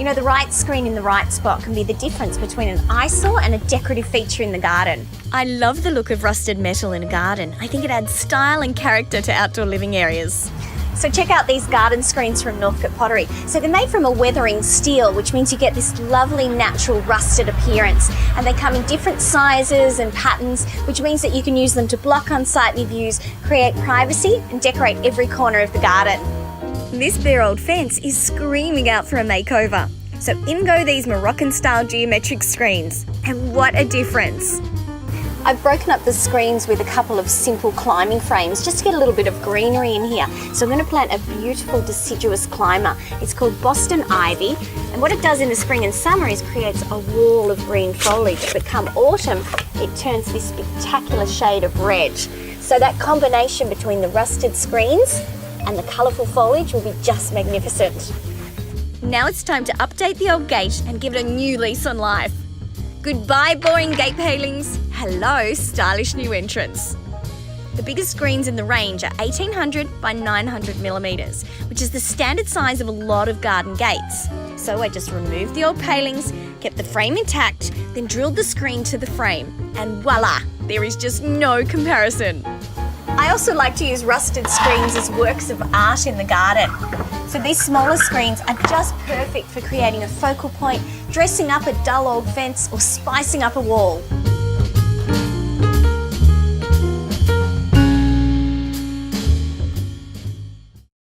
You know, the right screen in the right spot can be the difference between an eyesore and a decorative feature in the garden. I love the look of rusted metal in a garden. I think it adds style and character to outdoor living areas. So check out these garden screens from Northcote Pottery. So they're made from a weathering steel, which means you get this lovely natural rusted appearance. And they come in different sizes and patterns, which means that you can use them to block unsightly views, create privacy, and decorate every corner of the garden. This bare old fence is screaming out for a makeover. So in go these Moroccan-style geometric screens. And what a difference! I've broken up the screens with a couple of simple climbing frames just to get a little bit of greenery in here. So I'm going to plant a beautiful deciduous climber. It's called Boston Ivy, and what it does in the spring and summer is creates a wall of green foliage, but come autumn it turns this spectacular shade of red. So that combination between the rusted screens and the colourful foliage will be just magnificent. Now it's time to update the old gate and give it a new lease on life. Goodbye boring gate palings, hello stylish new entrance. The biggest screens in the range are 1800 by 900 millimetres, which is the standard size of a lot of garden gates. So I just removed the old palings, kept the frame intact, then drilled the screen to the frame, and voila, there is just no comparison. I also like to use rusted screens as works of art in the garden. So these smaller screens are just perfect for creating a focal point, dressing up a dull old fence, or spicing up a wall.